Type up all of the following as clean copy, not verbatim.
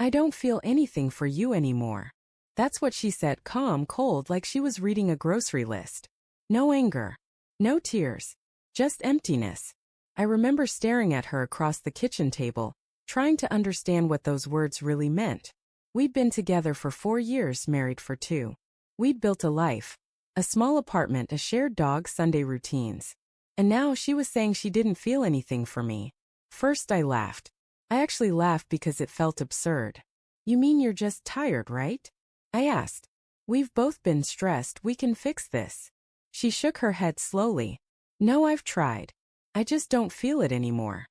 I don't feel anything for you anymore. That's what she said, calm, cold, like she was reading a grocery list. No anger. No tears. Just emptiness. I remember staring at her across the kitchen table, trying to understand what those words really meant. We'd been together for 4 years, married for 2. We'd built a life. A small apartment, a shared dog, Sunday routines. And now she was saying she didn't feel anything for me. First I laughed. I actually laughed because it felt absurd. You mean you're just tired, right? I asked. We've both been stressed, we can fix this. She shook her head slowly. No, I've tried. I just don't feel it anymore.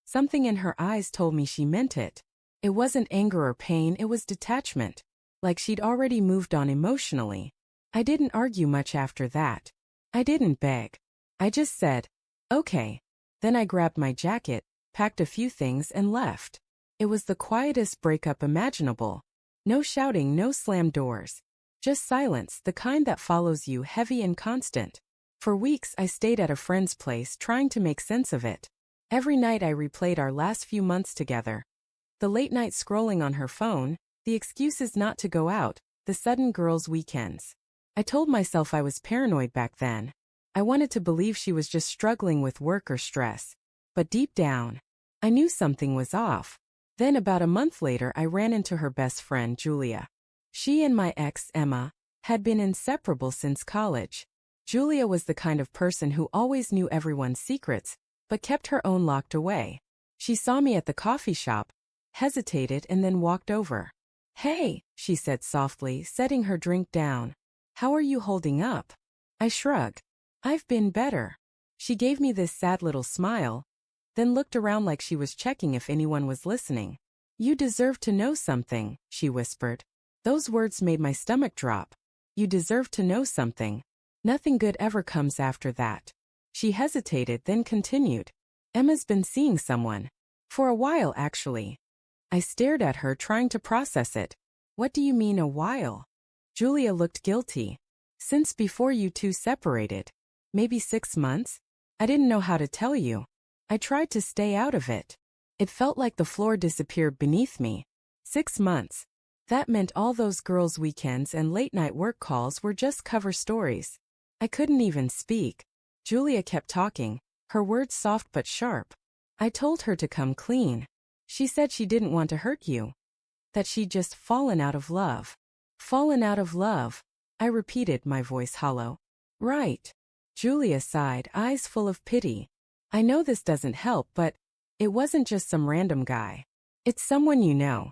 Something in her eyes told me she meant it. It wasn't anger or pain, it was detachment. Like she'd already moved on emotionally. I didn't argue much after that. I didn't beg. I just said, okay. Then I grabbed my jacket, packed a few things and left. It was the quietest breakup imaginable. No shouting, no slammed doors. Just silence, the kind that follows you, heavy and constant. For weeks I stayed at a friend's place trying to make sense of it. Every night I replayed our last few months together. The late night scrolling on her phone, the excuses not to go out, the sudden girls' weekends. I told myself I was paranoid back then. I wanted to believe she was just struggling with work or stress. But deep down, I knew something was off. Then about a month later I ran into her best friend, Julia. She and my ex, Emma, had been inseparable since college. Julia was the kind of person who always knew everyone's secrets, but kept her own locked away. She saw me at the coffee shop, hesitated and then walked over. Hey, she said softly, setting her drink down. How are you holding up? I shrugged. I've been better. She gave me this sad little smile, then looked around like she was checking if anyone was listening. You deserve to know something, she whispered. Those words made my stomach drop. You deserve to know something. Nothing good ever comes after that. She hesitated, then continued. Emma's been seeing someone. For a while, actually. I stared at her, trying to process it. What do you mean, a while? Julia looked guilty. Since before you two separated. Maybe 6 months? I didn't know how to tell you. I tried to stay out of it. It felt like the floor disappeared beneath me. 6 months. That meant all those girls' weekends and late-night work calls were just cover stories. I couldn't even speak. Julia kept talking, her words soft but sharp. I told her to come clean. She said she didn't want to hurt you. That she'd just fallen out of love. Fallen out of love. I repeated, my voice hollow. Right. Julia sighed, eyes full of pity. I know this doesn't help, but it wasn't just some random guy. It's someone you know.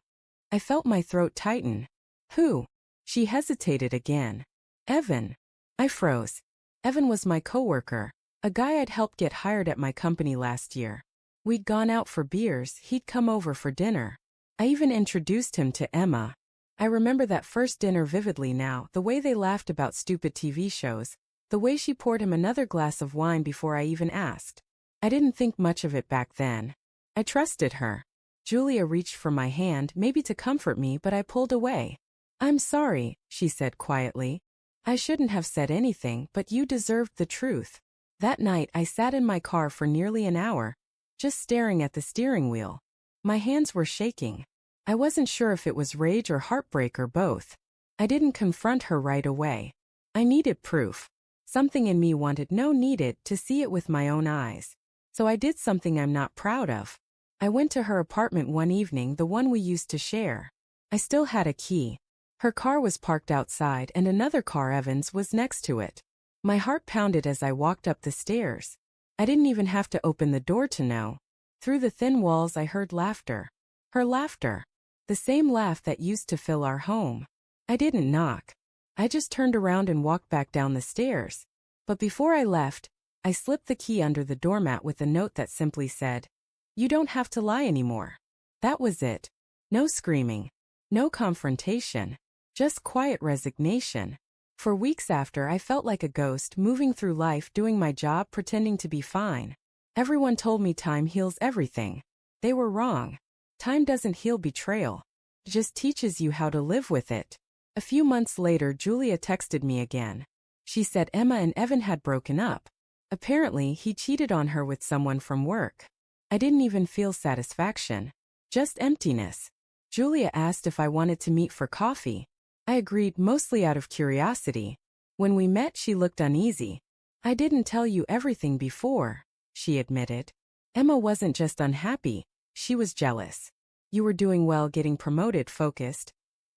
I felt my throat tighten. Who? She hesitated again. Evan. I froze. Evan was my coworker, a guy I'd helped get hired at my company last year. We'd gone out for beers, he'd come over for dinner. I even introduced him to Emma. I remember that first dinner vividly now, the way they laughed about stupid TV shows, the way she poured him another glass of wine before I even asked. I didn't think much of it back then. I trusted her. Julia reached for my hand, maybe to comfort me, but I pulled away. I'm sorry, she said quietly. I shouldn't have said anything, but you deserved the truth. That night I sat in my car for nearly an hour, just staring at the steering wheel. My hands were shaking. I wasn't sure if it was rage or heartbreak or both. I didn't confront her right away. I needed proof. Something in me needed to see it with my own eyes. So I did something I'm not proud of. I went to her apartment one evening, the one we used to share. I still had a key. Her car was parked outside and another car, Evan's, was next to it. My heart pounded as I walked up the stairs. I didn't even have to open the door to know. Through the thin walls I heard laughter. Her laughter. The same laugh that used to fill our home. I didn't knock. I just turned around and walked back down the stairs. But before I left, I slipped the key under the doormat with a note that simply said, "You don't have to lie anymore." That was it. No screaming. No confrontation. Just quiet resignation. For weeks after, I felt like a ghost, moving through life, doing my job, pretending to be fine. Everyone told me time heals everything. They were wrong. Time doesn't heal betrayal. It just teaches you how to live with it. A few months later, Julia texted me again. She said Emma and Evan had broken up. Apparently, he cheated on her with someone from work. I didn't even feel satisfaction. Just emptiness. Julia asked if I wanted to meet for coffee. I agreed, mostly out of curiosity. When we met, she looked uneasy. I didn't tell you everything before, she admitted. Emma wasn't just unhappy, she was jealous. You were doing well, getting promoted, focused,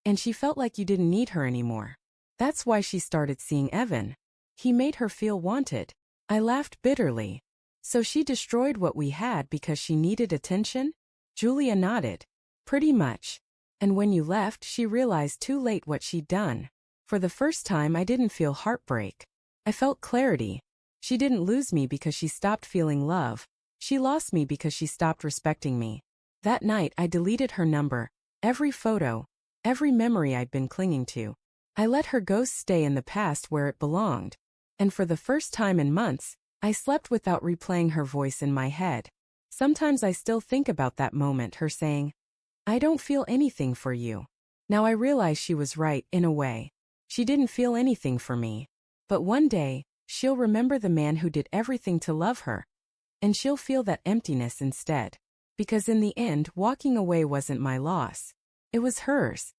and she felt like you didn't need her anymore. That's why she started seeing Evan. He made her feel wanted. I laughed bitterly. So she destroyed what we had because she needed attention? Julia nodded. Pretty much. And when you left, she realized too late what she'd done. For the first time, I didn't feel heartbreak. I felt clarity. She didn't lose me because she stopped feeling love. She lost me because she stopped respecting me. That night, I deleted her number, every photo, every memory I'd been clinging to. I let her ghost stay in the past where it belonged. And for the first time in months, I slept without replaying her voice in my head. Sometimes I still think about that moment, her saying, "I don't feel anything for you." Now I realize she was right, in a way. She didn't feel anything for me. But one day, she'll remember the man who did everything to love her. And she'll feel that emptiness instead. Because in the end, walking away wasn't my loss. It was hers.